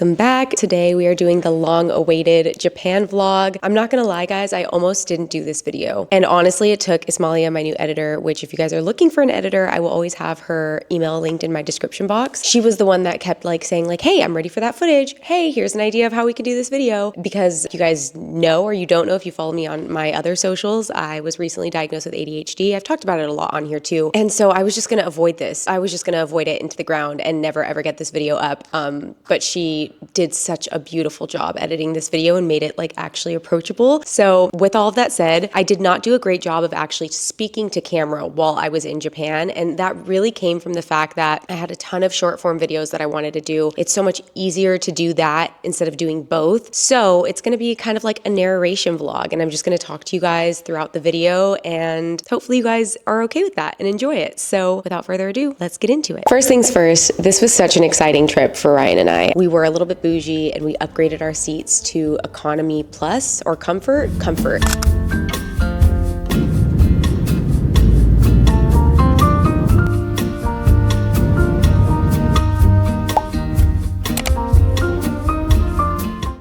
welcome back. Today we are doing the long-awaited Japan vlog. I'm not gonna lie guys, I almost didn't do this video. And honestly, it took Ismália, my new editor, which if you guys are looking for an editor, I will always have her email linked in my description box. She was the one that kept like saying like, hey, I'm ready for that footage. Hey, here's an idea of how we could do this video. Because you guys know, or you don't know if you follow me on my other socials, I was recently diagnosed with ADHD. I've talked about it a lot on here too. And so I was just gonna avoid this. I was just gonna avoid it into the ground and never ever get this video up. But she did such a beautiful job editing this video and made it like actually approachable. So with all of that said, I did not do a great job of actually speaking to camera while I was in Japan. And that really came from the fact that I had a ton of short form videos that I wanted to do. It's so much easier to do that instead of doing both. So it's gonna be kind of like a narration vlog, and I'm just gonna talk to you guys throughout the video, and hopefully you guys are okay with that and enjoy it. So without further ado, let's get into it. First things first, this was such an exciting trip for Ryan and I. We were a little bit bougie and we upgraded our seats to economy plus or comfort.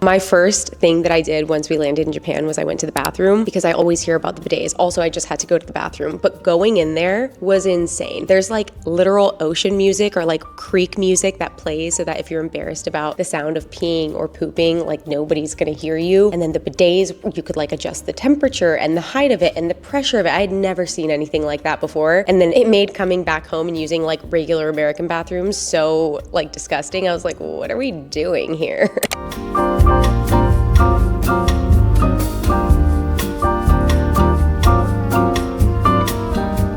My first thing that I did once we landed in Japan was I went to the bathroom because I always hear about the bidets. Also, I just had to go to the bathroom, but going in there was insane. There's like literal ocean music or like creek music that plays so that if you're embarrassed about the sound of peeing or pooping, like nobody's gonna hear you. And then the bidets, you could like adjust the temperature and the height of it and the pressure of it. I had never seen anything like that before. And then it made coming back home and using like regular American bathrooms so like disgusting. I was like, what are we doing here?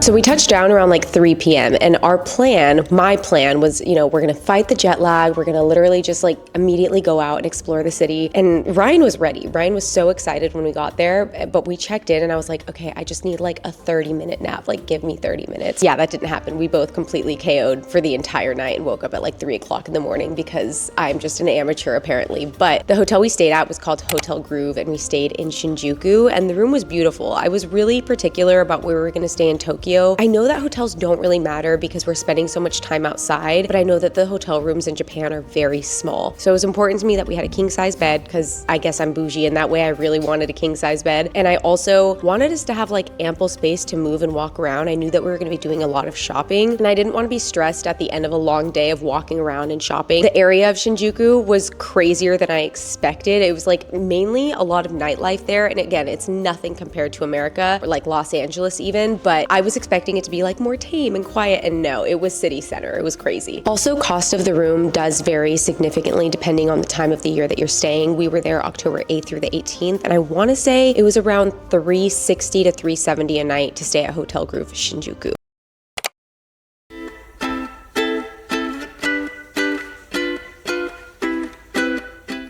So we touched down around like 3 p.m. and our plan, my plan was, you know, we're gonna fight the jet lag. We're gonna literally just like immediately go out and explore the city. And Ryan was ready. Ryan was so excited when we got there, but we checked in and I was like, okay, I just need like a 30-minute nap. Like give me 30 minutes. Yeah, that didn't happen. We both completely KO'd for the entire night and woke up at like 3 o'clock in the morning because I'm just an amateur apparently. But the hotel we stayed at was called Hotel Groove and we stayed in Shinjuku and the room was beautiful. I was really particular about where we were gonna stay in Tokyo. I know that hotels don't really matter because we're spending so much time outside, but I know that the hotel rooms in Japan are very small. So it was important to me that we had a king size bed because I guess I'm bougie in that way. I really wanted a king size bed. And I also wanted us to have like ample space to move and walk around. I knew that we were gonna be doing a lot of shopping and I didn't want to be stressed at the end of a long day of walking around and shopping. The area of Shinjuku was crazier than I expected. It was like mainly a lot of nightlife there. And again, it's nothing compared to America or like Los Angeles even, but I was expecting it to be like more tame and quiet, and no, it was city center. It was crazy. Also, cost of the room does vary significantly depending on the time of the year that you're staying. We were there October 8th through the 18th, and I want to say it was around $360 to $370 a night to stay at Hotel Groove Shinjuku.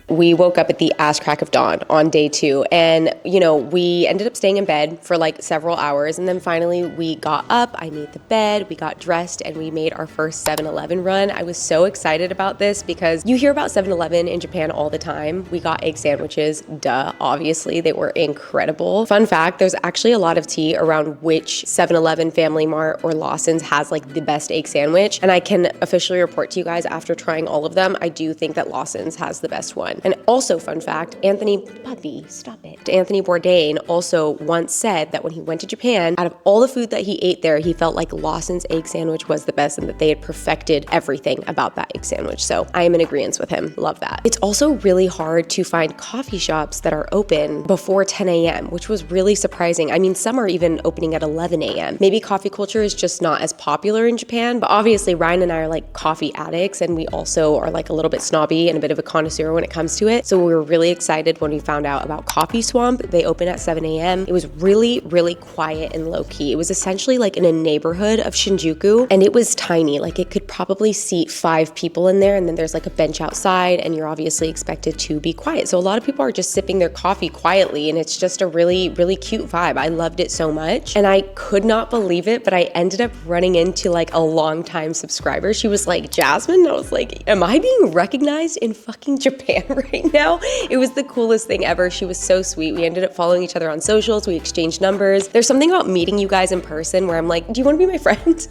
We woke up at the ass crack of dawn on day 2. And, you know, we ended up staying in bed for like several hours. And then finally we got up, I made the bed, we got dressed, and we made our first 7-Eleven run. I was so excited about this because you hear about 7-Eleven in Japan all the time. We got egg sandwiches, duh, obviously. They were incredible. Fun fact, there's actually a lot of tea around which 7-Eleven, Family Mart, or Lawson's has like the best egg sandwich. And I can officially report to you guys after trying all of them, I do think that Lawson's has the best one. And also, fun fact, Anthony Bourdain also once said that when he went to Japan, out of all the food that he ate there, he felt like Lawson's egg sandwich was the best and that they had perfected everything about that egg sandwich. So I am in agreement with him. Love that. It's also really hard to find coffee shops that are open before 10 a.m., which was really surprising. I mean, some are even opening at 11 a.m. Maybe coffee culture is just not as popular in Japan, but obviously Ryan and I are like coffee addicts, and we also are like a little bit snobby and a bit of a connoisseur when it comes to it. So we were really excited when we found out about Coffee Swamp. They open at 7 a.m. It was really, really quiet and low key. It was essentially like in a neighborhood of Shinjuku, and it was tiny. Like it could probably seat 5 people in there, and then there's like a bench outside, and you're obviously expected to be quiet. So a lot of people are just sipping their coffee quietly, and it's just a really, really cute vibe. I loved it so much, and I could not believe it, but I ended up running into like a longtime subscriber. She was like, Jazmine? And I was like, am I being recognized in fucking Japan right right now. It was the coolest thing ever. She was so sweet. We ended up following each other on socials. We exchanged numbers. There's something about meeting you guys in person where I'm like, do you want to be my friend?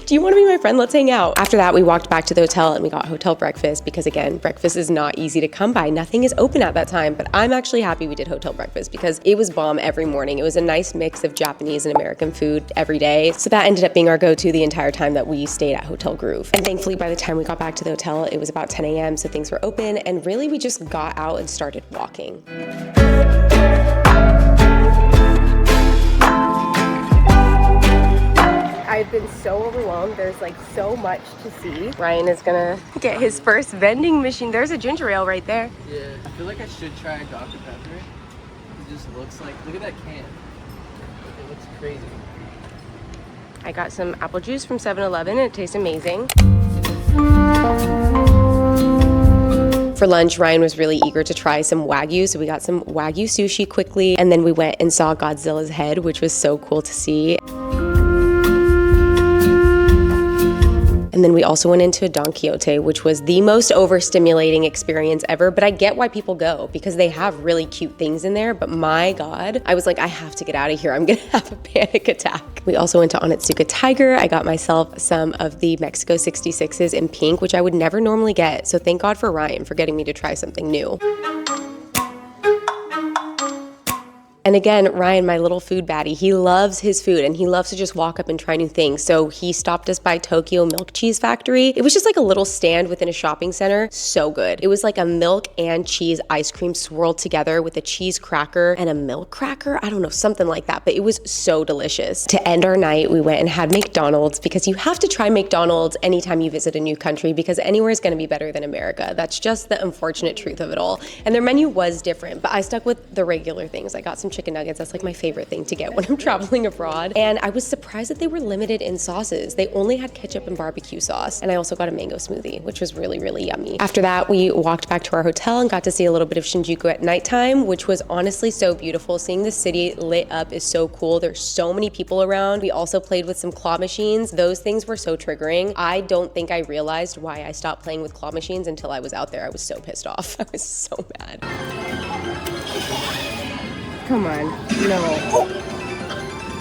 Do you want to be my friend? Let's hang out. After that, we walked back to the hotel and we got hotel breakfast because again, breakfast is not easy to come by. Nothing is open at that time, but I'm actually happy we did hotel breakfast because it was bomb every morning. It was a nice mix of Japanese and American food every day. So that ended up being our go-to the entire time that we stayed at Hotel Groove. And thankfully, by the time we got back to the hotel, it was about 10 a.m. So things were open and really we just got out and started walking. I've been so overwhelmed. There's like so much to see. Ryan is gonna get his first vending machine. There's a ginger ale right there. Yeah, I feel like I should try a Dr. Pepper. It just looks like, look at that can. It looks crazy. I got some apple juice from 7-Eleven. It tastes amazing. For lunch, Ryan was really eager to try some Wagyu, so we got some Wagyu sushi quickly, and then we went and saw Godzilla's head, which was so cool to see. And then we also went into a Don Quixote, which was the most overstimulating experience ever, but I get why people go because they have really cute things in there, but my God, I was like, I have to get out of here. I'm gonna have a panic attack. We also went to Onitsuka Tiger. I got myself some of the Mexico 66s in pink, which I would never normally get. So thank God for Ryan for getting me to try something new. And again, Ryan, my little food baddie, he loves his food and he loves to just walk up and try new things. So he stopped us by Tokyo Milk Cheese Factory. It was just like a little stand within a shopping center. So good. It was like a milk and cheese ice cream swirled together with a cheese cracker and a milk cracker. I don't know, something like that, but it was so delicious. To end our night, we went and had McDonald's because you have to try McDonald's anytime you visit a new country because anywhere is going to be better than America. That's just the unfortunate truth of it all. And their menu was different, but I stuck with the regular things. I got some chicken nuggets. That's like my favorite thing to get when I'm traveling abroad. And I was surprised that they were limited in sauces. They only had ketchup and barbecue sauce. And I also got a mango smoothie, which was really, really yummy. After that, we walked back to our hotel and got to see a little bit of Shinjuku at nighttime, which was honestly so beautiful. Seeing the city lit up is so cool. There's so many people around. We also played with some claw machines. Those things were so triggering. I don't think I realized why I stopped playing with claw machines until I was out there. I was so pissed off. I was so mad. Come on, no.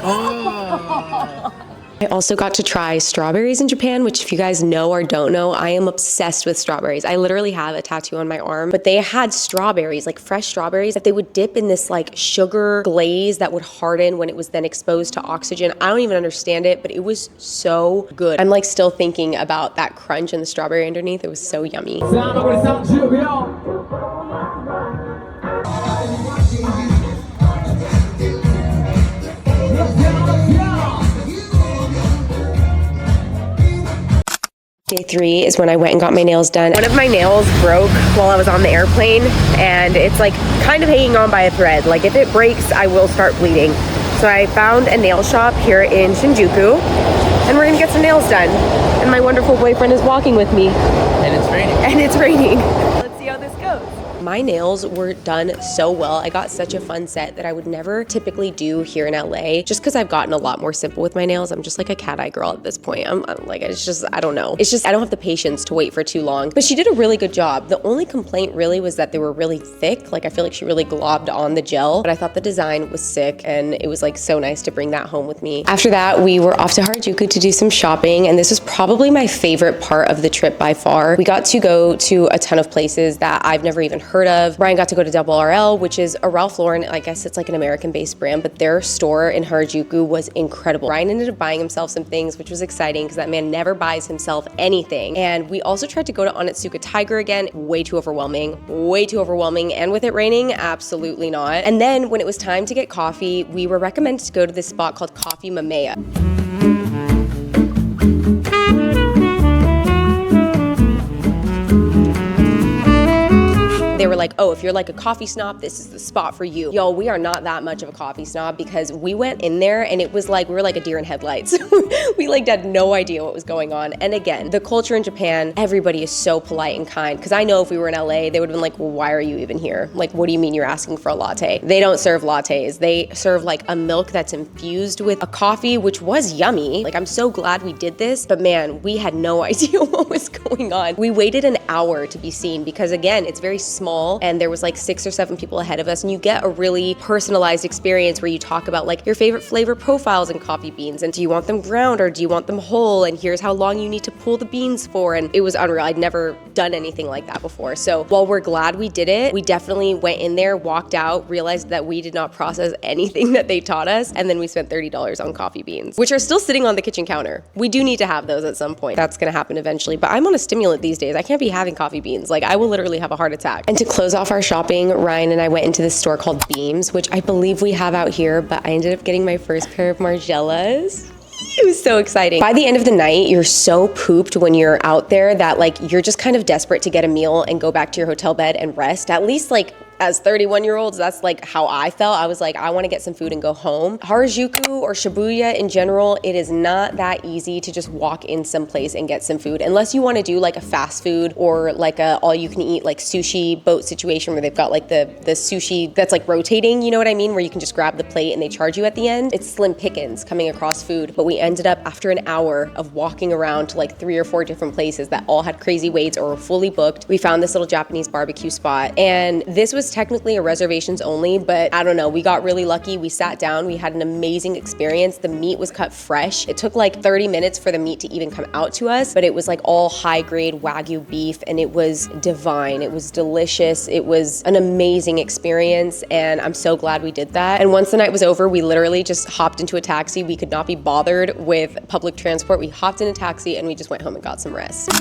Oh. I also got to try strawberries in Japan, which if you guys know or don't know, I am obsessed with strawberries. I literally have a tattoo on my arm, but they had strawberries, like fresh strawberries that they would dip in this like sugar glaze that would harden when it was then exposed to oxygen. I don't even understand it, but it was so good. I'm like still thinking about that crunch and the strawberry underneath. It was so yummy. Day 3 is when I went and got my nails done. One of my nails broke while I was on the airplane and it's like kind of hanging on by a thread. Like if it breaks, I will start bleeding. So I found a nail shop here in Shinjuku and we're gonna get some nails done. And my wonderful boyfriend is walking with me. And it's raining. And it's raining. Let's see how this goes. My nails were done so well. I got such a fun set that I would never typically do here in LA just because I've gotten a lot more simple with my nails. I'm just like a cat eye girl at this point. I'm like, it's just, I don't know. It's just, I don't have the patience to wait for too long. But she did a really good job. The only complaint really was that they were really thick. Like I feel like she really globbed on the gel, but I thought the design was sick and it was like so nice to bring that home with me. After that, we were off to Harajuku to do some shopping and this was probably my favorite part of the trip by far. We got to go to a ton of places that I've never even heard of. Brian got to go to Double RL, which is a Ralph Lauren, I guess it's like an American-based brand, but their store in Harajuku was incredible. Brian ended up buying himself some things, which was exciting because that man never buys himself anything. And we also tried to go to Onitsuka Tiger again. Way too overwhelming. And with it raining, absolutely not. And then when it was time to get coffee, we were recommended to go to this spot called Coffee Mamea. They were like, oh, if you're like a coffee snob, this is the spot for you. Yo, we are not that much of a coffee snob because we went in there and it was like, we were like a deer in headlights. We like had no idea what was going on. And again, the culture in Japan, everybody is so polite and kind. Because I know if we were in LA, they would have been like, well, why are you even here? Like, what do you mean you're asking for a latte? They don't serve lattes. They serve like a milk that's infused with a coffee, which was yummy. Like, I'm so glad we did this, but man, we had no idea what was going on. We waited an hour to be seen because again, it's very small small and there was like 6 or 7 people ahead of us, and you get a really personalized experience where you talk about like your favorite flavor profiles in coffee beans, and do you want them ground or do you want them whole, and here's how long you need to pull the beans for. And it was unreal. I'd never done anything like that before. So while we're glad we did it, we definitely went in there, walked out, realized that we did not process anything that they taught us, and then we spent $30 on coffee beans, which are still sitting on the kitchen counter. We do need to have those at some point. That's gonna happen eventually, but I'm on a stimulant these days. I can't be having coffee beans. Like, I will literally have a heart attack. And to close off our shopping, Ryan and I went into this store called Beams, which I believe we have out here, but I ended up getting my first pair of Margielas. It was so exciting. By the end of the night, you're so pooped when you're out there that like you're just kind of desperate to get a meal and go back to your hotel bed and rest. At least like as 31-year-olds, that's like how I felt. I was like, I want to get some food and go home. Harajuku or Shibuya in general, it is not that easy to just walk in someplace and get some food, unless you want to do like a fast food or like a all-you-can-eat like sushi boat situation where they've got like the sushi that's like rotating, you know what I mean, where you can just grab the plate and they charge you at the end. It's slim pickings coming across food, but we ended up after an hour of walking around to like 3 or 4 different places that all had crazy waits or were fully booked. We found this little Japanese barbecue spot, and this was technically a reservations only, but I don't know, we got really lucky. We sat down, we had an amazing experience. The meat was cut fresh. It took like 30 minutes for the meat to even come out to us, but it was like all high grade Wagyu beef, and it was divine. It was delicious. It was an amazing experience, and I'm so glad we did that. And once the night was over, we literally just hopped into a taxi. We could not be bothered with public transport. We hopped in a taxi and we just went home and got some rest.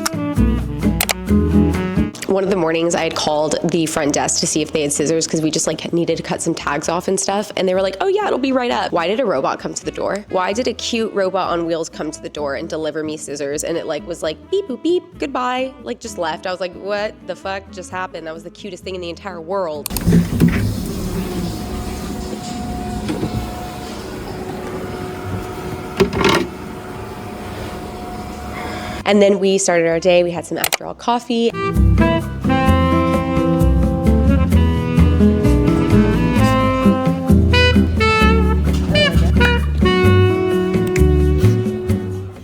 One of the mornings I had called the front desk to see if they had scissors because we just like needed to cut some tags off and stuff. And they were like, oh yeah, it'll be right up. Why did a robot come to the door? Why did a cute robot on wheels come to the door and deliver me scissors? And it like was like, beep, boop, beep, goodbye. Like just left. I was like, what the fuck just happened? That was the cutest thing in the entire world. And then we started our day. We had some after all coffee.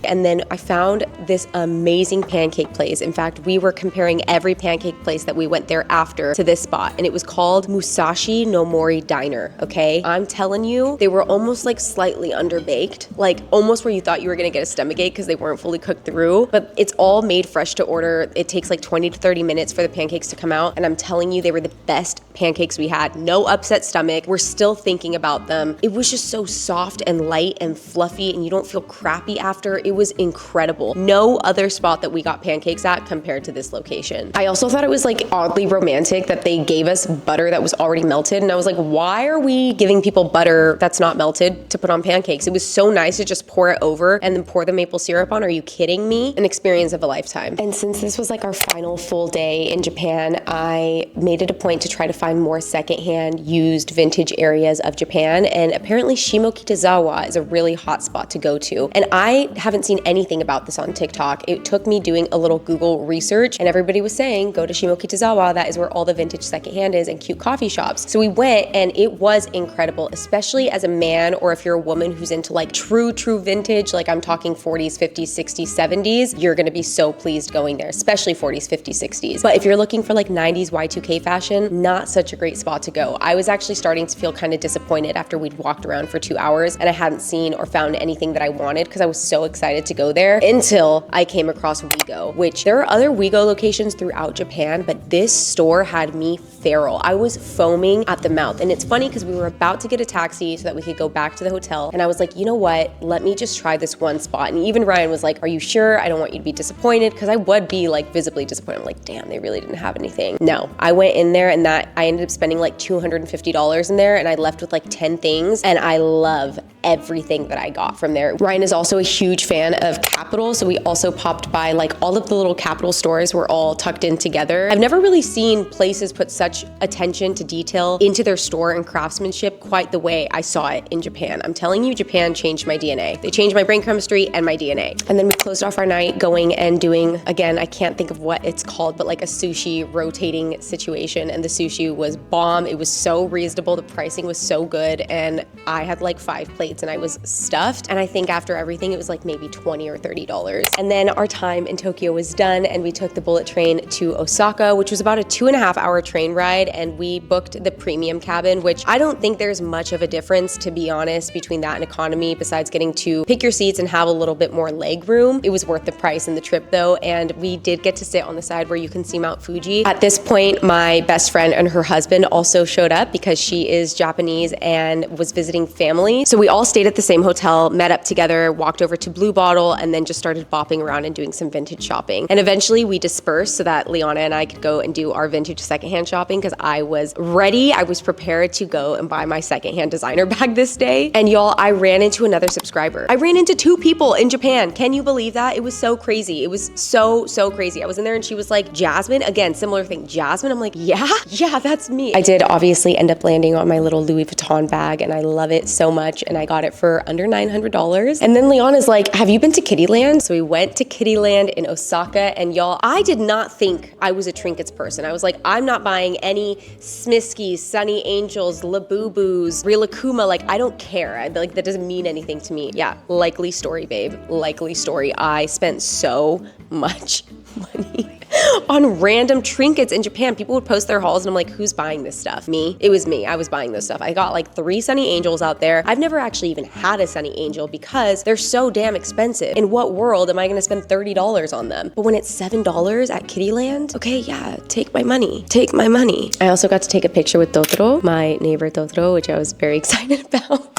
And then I found this amazing pancake place. In fact, we were comparing every pancake place that we went there after to this spot, and it was called Musashi no Mori Diner, okay? I'm telling you, they were almost like slightly underbaked, like almost where you thought you were gonna get a stomachache because they weren't fully cooked through, but it's all made fresh to order. It takes like 20 to 30 minutes for the pancakes to come out, and I'm telling you, they were the best pancakes we had. No upset stomach. We're still thinking about them. It was just so soft and light and fluffy, and you don't feel crappy after. It was incredible. No other spot that we got pancakes at compared to this location. I also thought it was like oddly romantic that they gave us butter that was already melted, and I was like, why are we giving people butter that's not melted to put on pancakes? It was so nice to just pour it over and then pour the maple syrup on. Are you kidding me? An experience of a lifetime. And since this was like our final full day in Japan, I made it a point to try to find more secondhand used vintage areas of Japan, and apparently Shimokitazawa is a really hot spot to go to. And I haven't seen anything about this on TikTok. It took me doing a little Google research, and everybody was saying, go to Shimokitazawa, that is where all the vintage secondhand is and cute coffee shops. So we went, and it was incredible, especially as a man, or if you're a woman who's into like true vintage, like I'm talking 40s, 50s, 60s, 70s, you're gonna be so pleased going there, especially 40s, 50s, 60s. But if you're looking for like 90s Y2K fashion, not such a great spot to go. I was actually starting to feel kind of disappointed after we'd walked around for 2 hours and I hadn't seen or found anything that I wanted because I was so excited to go there until I came across Wigo, which there are other Wigo locations throughout Japan, but this store had me feral. I was foaming at the mouth. And it's funny because we were about to get a taxi so that we could go back to the hotel. And I was like, you know what? Let me just try this one spot. And even Ryan was like, are you sure? I don't want you to be disappointed, because I would be like visibly disappointed. I'm like, damn, they really didn't have anything. No, I went in there and that I ended up spending like $250 in there, and I left with like 10 things. And I love everything that I got from there. Ryan is also a huge fan of Capital, so we also popped by like all of the little Capital stores were all tucked in together. I've never really seen places put such attention to detail into their store and craftsmanship quite the way I saw it in Japan. I'm telling you, Japan changed my DNA. They changed my brain chemistry and my DNA. And then we closed off our night going and doing, again, I can't think of what it's called, but like a sushi rotating situation, and the sushi was bomb. It was so reasonable. The pricing was so good, and I had like 5 plates plates and I was stuffed. And I think after everything, it was like maybe $20 or $30. And then our time in Tokyo was done and we took the bullet train to Osaka, which was about a 2.5-hour train ride. And we booked the premium cabin, which I don't think there's much of a difference, to be honest, between that and economy, besides getting to pick your seats and have a little bit more leg room. It was worth the price and the trip though. And we did get to sit on the side where you can see Mount Fuji. At this point, my best friend and her husband also showed up because she is Japanese and was visiting family. So we all stayed at the same hotel, met up together, walked over to Blue Bottle, and then just started bopping around and doing some vintage shopping. And eventually we dispersed so that Liana and I could go and do our vintage secondhand shopping because I was ready. I was prepared to go and buy my secondhand designer bag this day. And y'all, I ran into another subscriber. I ran into 2 people in Japan. Can you believe that? It was so crazy. It was so crazy. I was in there and she was like, Jazmine? Again, similar thing. Jazmine? I'm like, yeah, that's me. I did obviously end up landing on my little Louis Vuitton bag and I love it so much and I got it for under $900. And then Leona's like, have you been to Kittyland? So we went to Kittyland in Osaka and y'all, I did not think I was a trinkets person. I was like, I'm not buying any Smiskies, Sunny Angels, Labubus, Rilakuma, like I don't care. Like that doesn't mean anything to me. Yeah, likely story, babe, likely story. I spent so much money on random trinkets in Japan. People would post their hauls and I'm like, who's buying this stuff? Me? It was me. I was buying this stuff. I got like 3 Sunny Angels out there. I've never actually even had a Sunny Angel because they're so damn expensive. In what world am I gonna spend $30 on them? But when it's $7 at Kittyland, okay, yeah, take my money. Take my money. I also got to take a picture with Totoro, my neighbor Totoro, which I was very excited about.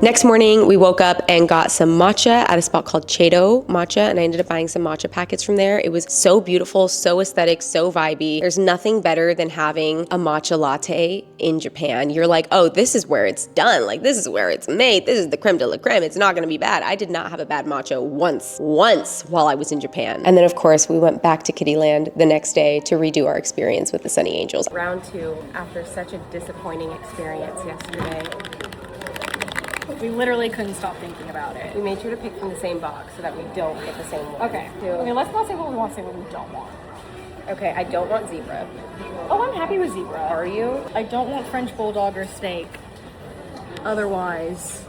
Next morning, we woke up and got some matcha at a spot called Chedo Matcha, and I ended up buying some matcha packets from there. It was so beautiful, so aesthetic, so vibey. There's nothing better than having a matcha latte in Japan. You're like, oh, this is where it's done. Like, this is where it's made. This is the creme de la creme. It's not gonna be bad. I did not have a bad matcha once while I was in Japan. And then, of course, we went back to Kittyland the next day to redo our experience with the Sunny Angels. Round 2, after such a disappointing experience yesterday. We literally couldn't stop thinking about it. We made sure to pick from the same box so that we don't get the same one. Okay. Okay, let's not say what we want, say what we don't want. Okay, I don't want zebra. Oh, I'm happy with zebra. Are you? I don't want French bulldog or steak. Otherwise,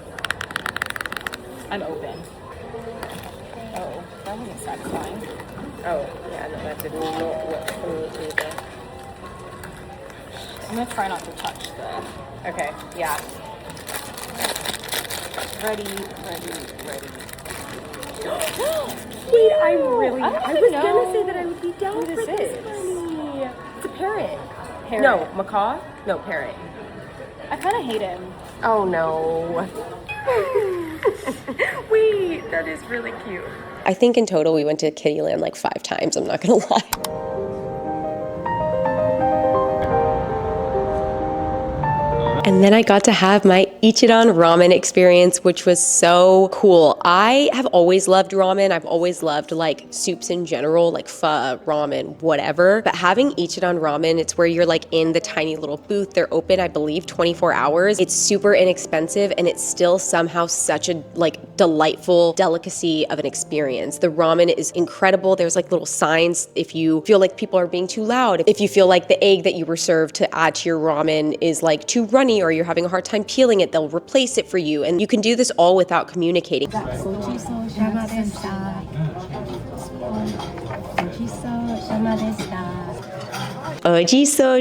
I'm open. Oh, that wasn't satisfying. Oh, yeah, no, that didn't work for me either. I'm gonna try not to touch the... Okay, yeah. Ready. Wait, I was gonna say that I would be down for this money. It's a parrot. No, macaw? No, parrot. I kind of hate him. Oh no. Wait, that is really cute. I think in total we went to Kittyland like 5 times, I'm not gonna lie. And then I got to have my Ichiran ramen experience, which was so cool. I have always loved ramen. I've always loved like soups in general, like pho, ramen, whatever. But having Ichiran ramen, it's where you're like in the tiny little booth. They're open, I believe, 24 hours. It's super inexpensive and it's still somehow such a like delightful delicacy of an experience. The ramen is incredible. There's like little signs if you feel like people are being too loud. If you feel like the egg that you were served to add to your ramen is like too runny or you're having a hard time peeling it, they'll replace it for you. And you can do this all without communicating. Ojiso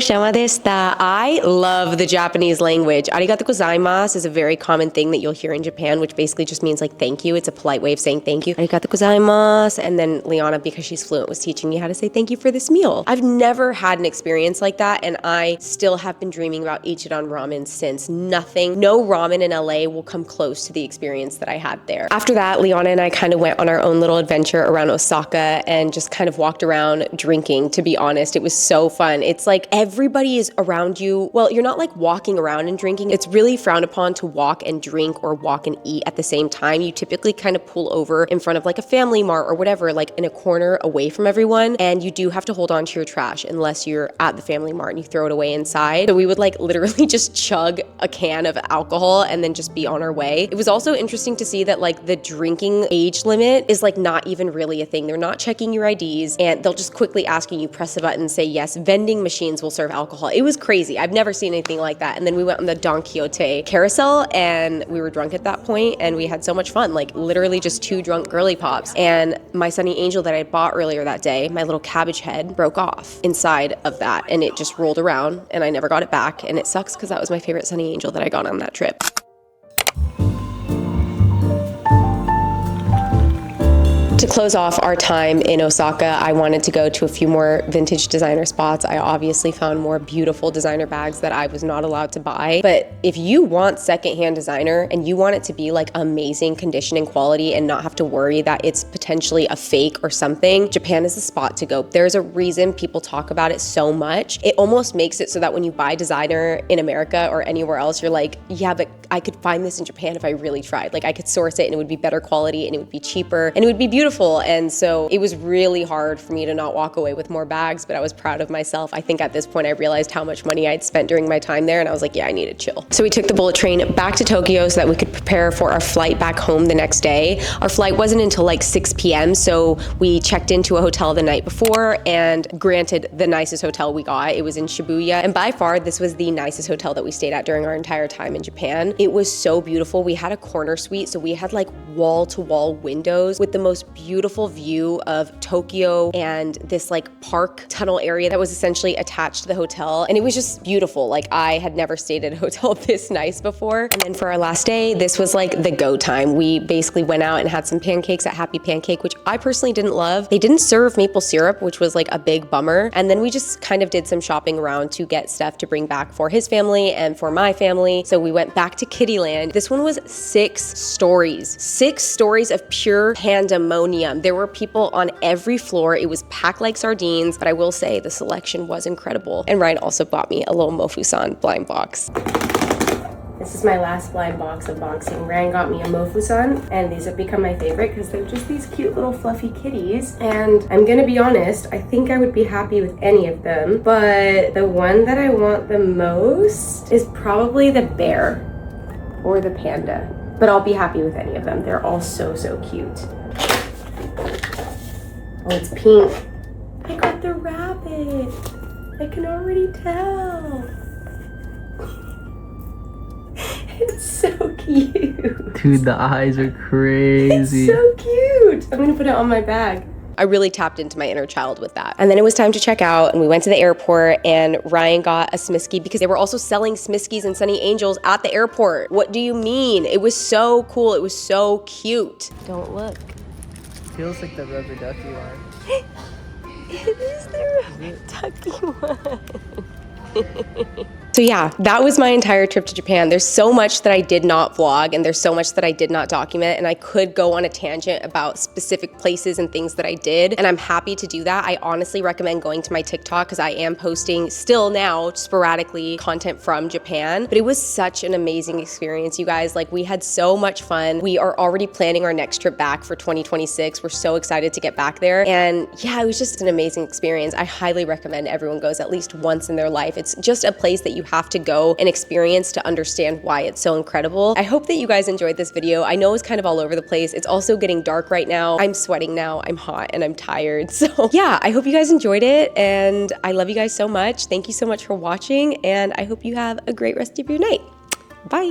shama deshita. I love the Japanese language. Arigatou gozaimasu is a very common thing that you'll hear in Japan, which basically just means like thank you. It's a polite way of saying thank you. Arigatou gozaimasu. And then Liana, because she's fluent, was teaching me how to say thank you for this meal. I've never had an experience like that, and I still have been dreaming about Ichiran ramen since. No ramen in LA will come close to the experience that I had there. After that, Liana and I kind of went on our own little adventure around Osaka and just kind of walked around drinking, to be honest. It was so fun. fun. It's like everybody is around you. Well, you're not like walking around and drinking. It's really frowned upon to walk and drink or walk and eat at the same time. You typically kind of pull over in front of like a family mart or whatever, like in a corner away from everyone. And you do have to hold on to your trash unless you're at the family mart and you throw it away inside. So we would like literally just chug a can of alcohol and then just be on our way. It was also interesting to see that like the drinking age limit is like not even really a thing. They're not checking your IDs and they'll just quickly asking you, press a button, say yes. Vending machines will serve alcohol. It was crazy. I've never seen anything like that. And then we went on the Don Quixote carousel and we were drunk at that point and we had so much fun, like literally just two drunk girly pops. And my Sunny Angel that I bought earlier that day, my little cabbage head, broke off inside of that and it just rolled around and I never got it back. And it sucks because that was my favorite Sunny Angel that I got on that trip. To close off our time in Osaka, I wanted to go to a few more vintage designer spots. I obviously found more beautiful designer bags that I was not allowed to buy. But if you want secondhand designer and you want it to be like amazing condition and quality and not have to worry that it's potentially a fake or something, Japan is the spot to go. There's a reason people talk about it so much. It almost makes it so that when you buy designer in America or anywhere else, you're like, yeah, but I could find this in Japan if I really tried. Like I could source it and it would be better quality and it would be cheaper and it would be beautiful. And so it was really hard for me to not walk away with more bags, but I was proud of myself. I think at this point I realized how much money I'd spent during my time there and I was like, yeah, I need to chill. So we took the bullet train back to Tokyo so that we could prepare for our flight back home the next day. Our flight wasn't until like 6 p.m. So we checked into a hotel the night before and granted the nicest hotel we got. It was in Shibuya. And by far, this was the nicest hotel that we stayed at during our entire time in Japan. It was so beautiful. We had a corner suite. So we had like wall-to-wall windows with the most beautiful view of Tokyo and this like park tunnel area that was essentially attached to the hotel. And it was just beautiful. Like I had never stayed at a hotel this nice before. And then for our last day, this was like the go time. We basically went out and had some pancakes at Happy Pancake, which I personally didn't love. They didn't serve maple syrup, which was like a big bummer. And then we just kind of did some shopping around to get stuff to bring back for his family and for my family. So we went back to Kittyland. This one was 6 stories. 6 stories of pure pandemonium. There were people on every floor. It was packed like sardines, but I will say the selection was incredible. And Ryan also bought me a little Mofusan blind box. This is my last blind box unboxing. Ryan got me a Mofusan, and these have become my favorite because they're just these cute little fluffy kitties. And I'm gonna be honest, I think I would be happy with any of them, but the one that I want the most is probably the bear or the panda. But I'll be happy with any of them. They're all so, so cute. Oh, it's pink. I got the rabbit. I can already tell. It's so cute. Dude, the eyes are crazy. It's so cute. I'm gonna put it on my bag. I really tapped into my inner child with that. And then it was time to check out and we went to the airport and Ryan got a Smiskey because they were also selling Smiskies and Sunny Angels at the airport. What do you mean? It was so cool. It was so cute. Don't look. Feels like the rubber ducky one. It is the rubber ducky one. So yeah, that was my entire trip to Japan. There's so much that I did not vlog and there's so much that I did not document, and I could go on a tangent about specific places and things that I did, and I'm happy to do that. I honestly recommend going to my TikTok because I am posting still now sporadically content from Japan, but it was such an amazing experience, you guys. Like we had so much fun. We are already planning our next trip back for 2026. We're so excited to get back there, and yeah, it was just an amazing experience. I highly recommend everyone goes at least once in their life. It's just a place that you have to go and experience to understand why it's so incredible. I hope that you guys enjoyed this video. I know it's kind of all over the place. It's also getting dark right now. I'm sweating now, I'm hot, and I'm tired. So yeah, I hope you guys enjoyed it, and I love you guys so much. Thank you so much for watching, and I hope you have a great rest of your night. Bye.